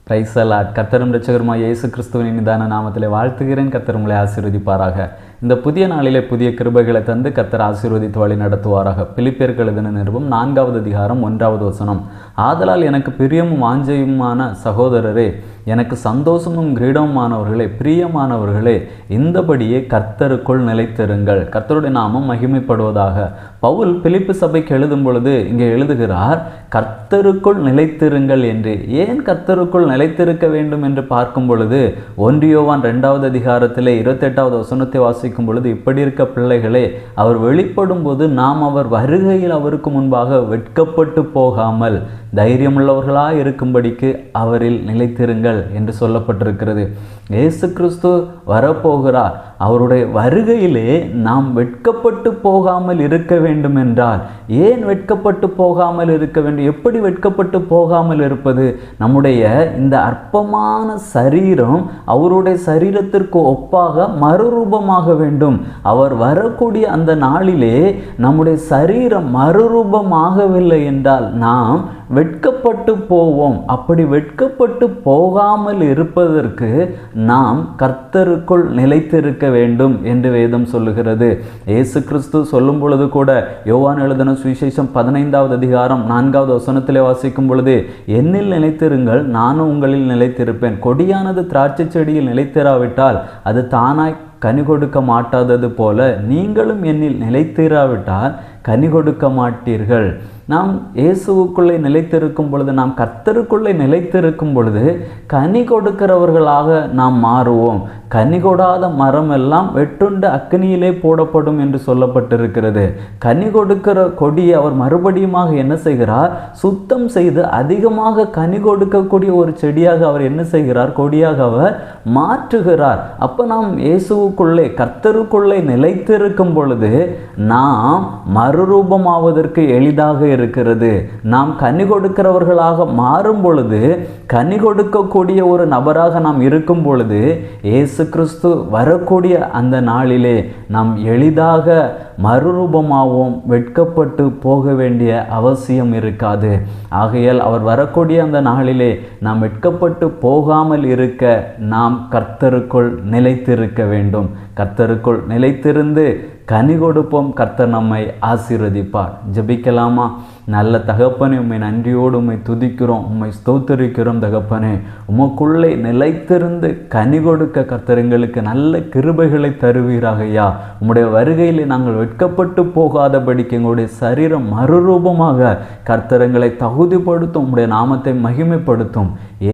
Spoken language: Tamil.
Praise the Lord. கர்த்தரும் இரட்சகருமாகிய இயேசு கிறிஸ்துவின் நிதான நாமத்திலே வாழ்த்துகிறேன். கர்த்தர் உங்களை ஆசீர்வதிப்பாராக. இந்த புதிய நாளிலே புதிய கிருபைகளை தந்து கர்த்தர் ஆசீர்வதித்து வழி நடத்துவாராக. பிலிப்பியருக்கு எழுதின நிருபம் 4வது அதிகாரம் 1வது வசனம். ஆதலால் எனக்கு பிரியமும் வாஞ்சையுமான சகோதரரே, எனக்கு சந்தோஷமும் கிரீடமுமானவர்களே, பிரியமானவர்களே, இந்தபடியே கர்த்தருக்குள் நிலைத்திருங்கள். கர்த்தருடைய நாமம் மகிமைப்படுவதாக. பவுல் பிலிப்பு சபைக்கு எழுதும் பொழுது இங்கே எழுதுகிறார், கர்த்தருக்குள் நிலைத்திருங்கள் என்று. ஏன் கர்த்தருக்குள் நிலைத்திருக்க வேண்டும் என்று பார்க்கும் பொழுது 1 யோவான் 2வது அதிகாரத்திலே 28வது வசனத்தை வாசிக்கும் பொழுது, இப்படி இருக்க பிள்ளைகளே, அவர் வெளிப்படும் போது நாம் அவர் வருகையில் அவருக்கு முன்பாக வெட்கப்பட்டு போகாமல் தைரியமுள்ளவர்களாக இருக்கும்படிக்கு அவரில் நிலைத்திருங்கள் என்று சொல்லப்பட்டிருக்கிறது. இயேசு கிறிஸ்து வரப்போகிறார். அவருடைய வருகையிலே நாம் வெட்கப்பட்டு போகாமல் இருக்க வேண்டும் என்றால், ஏன் வெட்கப்பட்டு போகாமல் இருக்க வேண்டும்? எப்படி வெட்கப்பட்டு போகாமல் இருப்பது? நம்முடைய இந்த அற்பமான சரீரம் அவருடைய சரீரத்திற்கு ஒப்பாக மறுரூபமாக வேண்டும். அவர் வரக்கூடிய அந்த நாளிலே நம்முடைய சரீரம் மறுரூபமாகவில்லை என்றால் நாம் வெட்கப்பட்டு போவோம். அப்படி வெட்கப்பட்டு போகாமல் இருப்பதற்கு நாம் கர்த்தருக்குள் நிலைத்திருக்க வேண்டும் என்று வேதம் சொல்லுகிறது. இயேசு கிறிஸ்து சொல்லும் பொழுது கூட, யோவான் எழுதின சுவிசேஷம் 15வது அதிகாரம் 4வது வசனத்திலே வாசிக்கும் பொழுது, என்னில் நிலைத்திருங்கள், நானும் உங்களில் நிலைத்திருப்பேன். கொடியானது திராட்சை செடியில் நிலைத்திராவிட்டால் அது தானாய் கனி கொடுக்க மாட்டாதது போல நீங்களும் என்னில் நிலைத்திராவிட்டால் கனி கொடுக்க மாட்டீர்கள். நாம் இயேசுவுக்குள்ளே நிலைத்திருக்கும் பொழுது, நாம் கர்த்தருக்குள்ளே நிலைத்திருக்கும் பொழுது கனி கொடுக்கிறவர்களாக நாம் மாறுவோம். கனி கொடாத மரம் எல்லாம் வெட்டுண்டு அக்கினியிலே போடப்படும் என்று சொல்லப்பட்டிருக்கிறது. கனி கொடுக்கிற கொடியை அவர் மறுபடியுமாக என்ன செய்கிறார்? சுத்தம் செய்து அதிகமாக கனி கொடுக்கக்கூடிய ஒரு செடியாக அவர் என்ன செய்கிறார்? கொடியாக அவர் மாற்றுகிறார். அப்போ நாம் இயேசுவுக்குள்ளே கர்த்தருக்குள்ளே நிலைத்திருக்கும் பொழுது நாம் மறுரூபமாவதற்கு எளிதாக இருக்கிறது. நாம் கனி கொடுக்கிறவர்களாக மாறும் பொழுது, கனி கொடுக்கக்கூடிய ஒரு நபராக நாம் இருக்கும் பொழுது, இயேசு கிறிஸ்து வரக்கூடிய அந்த நாளிலே நாம் எளிதாக மறுரூபமாகவும் வெட்கப்பட்டு போக வேண்டிய அவசியம் இருக்காது. ஆகையால் அவர் வரக்கூடிய அந்த நாளிலே நாம் வெட்கப்பட்டு போகாமல் இருக்க நாம் கர்த்தருக்குள் நிலைத்திருக்க வேண்டும். கர்த்தருக்குள் நிலைத்திருந்து கனி கொடுப்போம். கர்த்தர் நம்மை ஆசீர்வதிப்பார். ஜெபிக்கலாமா? நல்ல தகப்பனே, உம்மை நன்றியோடு உம்மை துதிக்கிறோம், உம்மை ஸ்தோத்தரிக்கிறோம். தகப்பனே, உமக்குள்ளே நிலைத்திருந்து கனி கொடுக்க கர்த்தர் எங்களுக்கு நல்ல கிருபைகளை தருவீராக. ஐயா, உம்முடைய வருகையிலே நாங்கள் வெட்கப்பட்டு போகாதபடிக்கு எங்களுடைய சரீரம் மறுரூபமாக கர்த்தர் எங்களை தகுதிப்படுத்தும். உம்முடைய நாமத்தை மகிமைப்படுத்தும்.